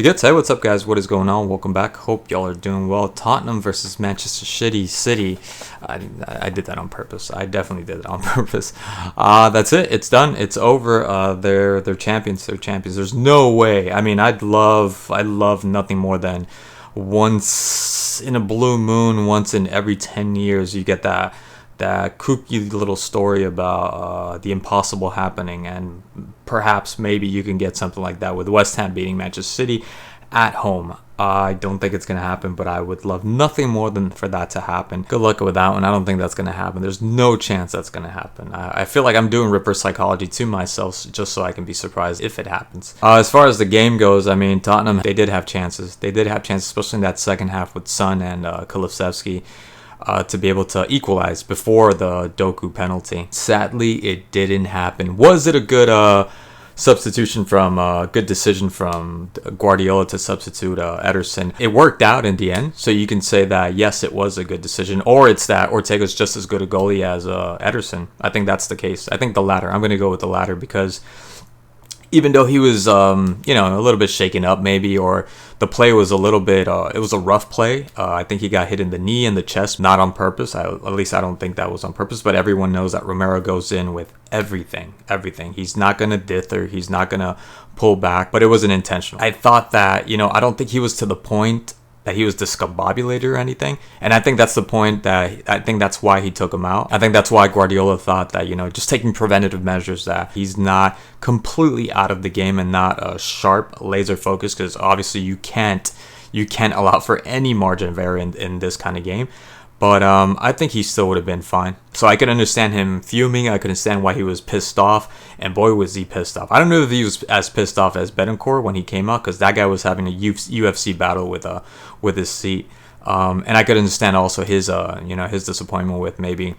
You good? Hey, what's up, guys? What is going on? Welcome back. Hope y'all are doing well. Tottenham versus Manchester City. I did that on purpose. I definitely did it on purpose. That's it. It's done. It's over. They're champions. They're champions. There's no way. I mean, I'd love nothing more than once in a blue moon, once in every 10 years, you get that kooky little story about the impossible happening, and perhaps maybe you can get something like that with West Ham beating Manchester City at home. I don't think it's going to happen, but I would love nothing more than for that to happen. Good luck with that one. I don't think that's going to happen. There's no chance that's going to happen. I feel like I'm doing reverse psychology to myself just so I can be surprised if it happens. As far as the game goes, I mean, Tottenham, they did have chances. They did have chances, especially in that second half with Son and Kulusevski. To be able to equalize before the Doku penalty. Sadly, it didn't happen. Was it a good substitution good decision from Guardiola to substitute Ederson? It worked out in the end, so you can say that yes, it was a good decision, or it's that Ortega's just as good a goalie as Ederson. I think that's the case. I think the latter. I'm going to go with the latter because even though he was, a little bit shaken up maybe, or the play was a little bit, it was a rough play. I think he got hit in the knee and the chest, not on purpose. At least I don't think that was on purpose, but everyone knows that Romero goes in with everything. He's not going to dither. He's not going to pull back, but it wasn't intentional. I thought that, I don't think he was to the point that he was discombobulated or anything. And I think that's the point I think that's why he took him out. I think that's why Guardiola thought that, just taking preventative measures, that he's not completely out of the game and not a sharp laser focus, because obviously you can't allow for any margin of error in this kind of game. But I think he still would have been fine. So I could understand him fuming. I could understand why he was pissed off. And boy, was he pissed off. I don't know if he was as pissed off as Betancourt when he came out, because that guy was having a UFC battle with his seat. And I could understand also his disappointment with maybe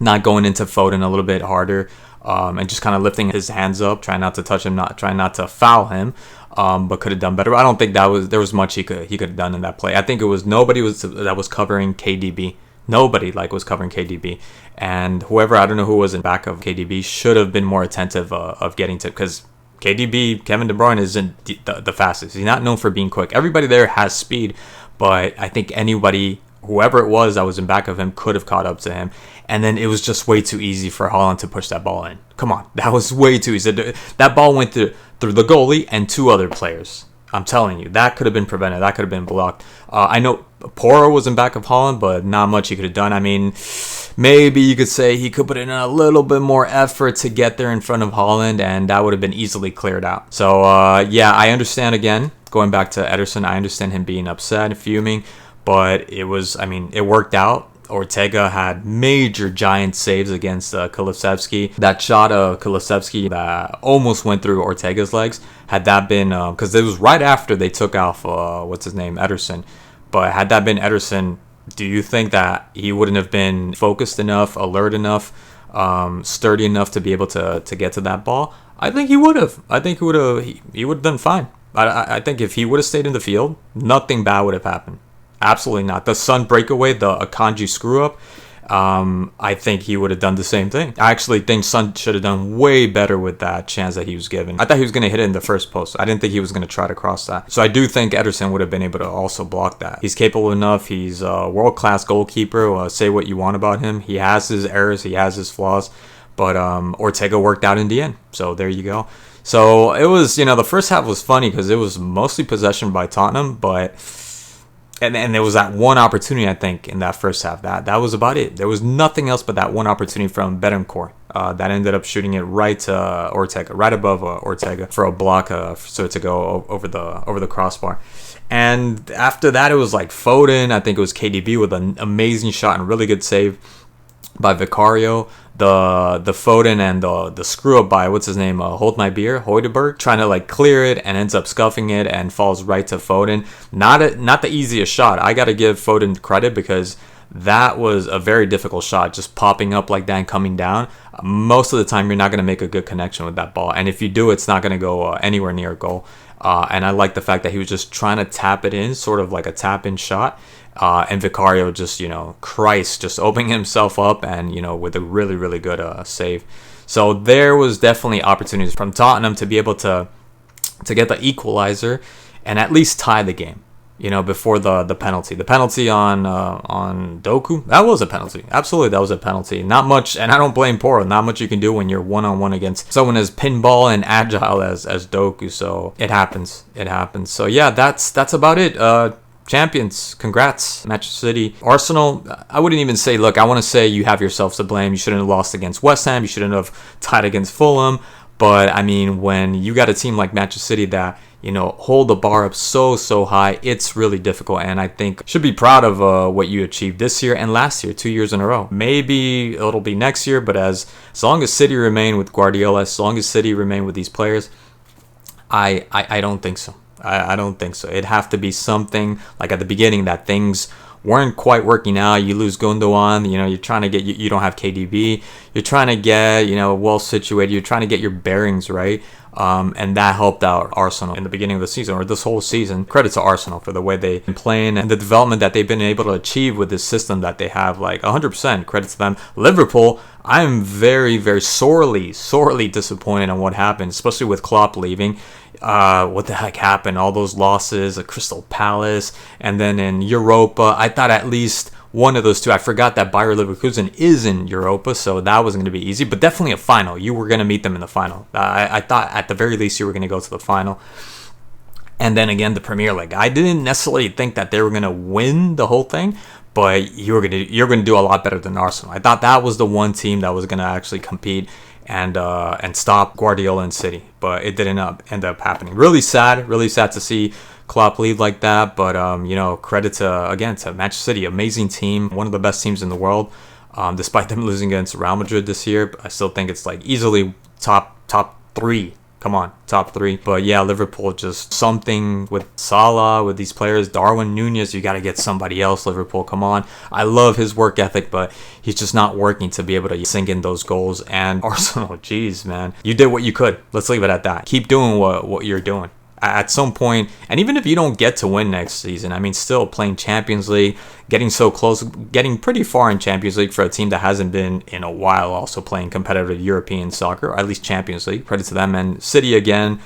not going into Foden a little bit harder, and just kind of lifting his hands up, trying not to touch him, trying not to foul him. But could have done better. I don't think there was much he could have done in that play. I think it was nobody that was covering KDB. Nobody was covering KDB, and whoever, I don't know who was in back of KDB, should have been more attentive of getting to, because KDB, Kevin De Bruyne, isn't the fastest. He's not known for being quick. Everybody there has speed, but I think whoever it was that was in back of him could have caught up to him. And then it was just way too easy for Haaland to push that ball in. Come on, that was way too easy. That ball went through the goalie and two other players. I'm telling you, that could have been prevented. That could have been blocked. I know Porro was in back of Haaland, but not much he could have done. I mean, maybe you could say he could put in a little bit more effort to get there in front of Haaland, and that would have been easily cleared out. So, yeah, I understand, again, going back to Ederson, I understand him being upset and fuming, but it worked out. Ortega had major giant saves against Kulusevski. That shot of Kulusevski that almost went through Ortega's legs, had that been, because it was right after they took off, Ederson. But had that been Ederson, do you think that he wouldn't have been focused enough, alert enough, sturdy enough to be able to get to that ball? I think he would have. I think he would have done fine. I think if he would have stayed in the field, nothing bad would have happened. Absolutely not. The Son breakaway, the Akanji screw up, I think he would have done the same thing. I actually think Son should have done way better with that chance that he was given. I thought he was going to hit it in the first post. I didn't think he was going to try to cross that. So I do think Ederson would have been able to also block that. He's capable enough. He's a world-class goalkeeper. Say what you want about him. He has his errors. He has his flaws. But Ortega worked out in the end. So there you go. So it was, the first half was funny because it was mostly possession by Tottenham, but... And there was that one opportunity, I think, in that first half. That was about it. There was nothing else but that one opportunity from Betancourt that ended up shooting it right to Ortega, right above Ortega for a block, so to go over the crossbar. And after that, it was like Foden. I think it was KDB with an amazing shot and really good save by Vicario. The Foden and the screw up by Hold My Beer, Højbjerg, trying to clear it and ends up scuffing it and falls right to Foden. Not the easiest shot. I gotta give Foden credit because that was a very difficult shot, just popping up like that and coming down. Most of the time, you're not gonna make a good connection with that ball, and if you do, it's not gonna go anywhere near a goal. And I like the fact that he was just trying to tap it in, sort of like a tap-in shot. And Vicario just opening himself up and, with a really, really good save. So there was definitely opportunities from Tottenham to be able to get the equalizer. and at least tie the game. Before the penalty. The penalty on Doku, that was a penalty. Absolutely, that was a penalty. Not much, and I don't blame Poro. Not much you can do when you're one-on-one against someone as pinball and agile as Doku. So it happens. It happens. So yeah, that's about it. Champions, congrats, Manchester City. Arsenal, I wouldn't even say, look, I want to say you have yourselves to blame. You shouldn't have lost against West Ham. You shouldn't have tied against Fulham. But I mean, when you got a team like Manchester City that hold the bar up so high, it's really difficult. And I think should be proud of what you achieved this year and last year, 2 years in a row. Maybe it'll be next year, but as long as City remain with Guardiola, as long as City remain with these players, I don't think so. I don't think so. It'd have to be something like at the beginning that things weren't quite working out. You lose Gundogan, you're trying to get, you don't have KDB, you're trying to get, well situated, you're trying to get your bearings right. And that helped out Arsenal in the beginning of the season, or this whole season. Credit to Arsenal for the way they've been playing and the development that they've been able to achieve with this system that they have. Like 100% credit to them. Liverpool, I'm very, very sorely disappointed in what happened, especially with Klopp leaving. What the heck happened? All those losses at Crystal Palace, and then in Europa, I thought at least one of those two. I forgot that Bayer Leverkusen is in Europa, so that wasn't going to be easy, but definitely a final. You were going to meet them in the final. I thought at the very least you were going to go to the final. And then again, the Premier League. I didn't necessarily think that they were going to win the whole thing, but you're going to do a lot better than Arsenal. I thought that was the one team that was going to actually compete and stop Guardiola and City, but it didn't end up happening. Really sad to see Klopp leave like that, but credit to Manchester City, amazing team, one of the best teams in the world. Despite them losing against Real Madrid this year, I still think it's like easily top 3. Come on, top 3. But yeah, Liverpool, just something with Salah, with these players. Darwin Nunez, you got to get somebody else, Liverpool. Come on. I love his work ethic, but he's just not working to be able to sink in those goals. And Arsenal, geez, man. You did what you could. Let's leave it at that. Keep doing what you're doing. At some point, and even if you don't get to win next season, I mean, still playing Champions League, getting so close, getting pretty far in Champions League for a team that hasn't been in a while, also playing competitive European soccer, or at least Champions League. Credit to them. And City, again,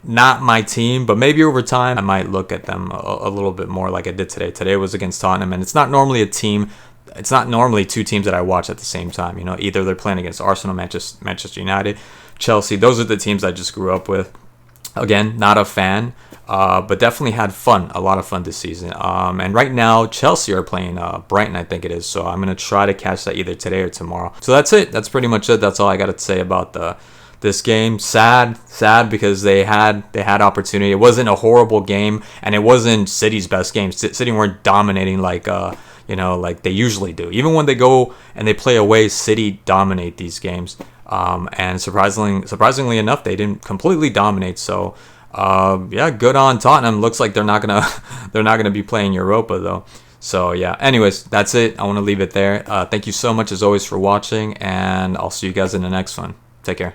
not my team, but maybe over time I might look at them a little bit more like I did today. Today was against Tottenham, and it's not normally two teams that I watch at the same time. Either they're playing against Arsenal, Manchester United, Chelsea. Those are the teams I just grew up with. Again, not a fan, but definitely had fun, a lot of fun this season. And right now, Chelsea are playing Brighton, I think it is. So I'm going to try to catch that either today or tomorrow. So that's it. That's pretty much it. That's all I got to say about this game. Sad because they had opportunity. It wasn't a horrible game, and it wasn't City's best game. City weren't dominating like they usually do. Even when they go and they play away, City dominate these games. And surprisingly enough, they didn't completely dominate. So, yeah, good on Tottenham. Looks like they're not gonna be playing Europa though. So yeah. Anyways, that's it. I want to leave it there. Thank you so much as always for watching, and I'll see you guys in the next one. Take care.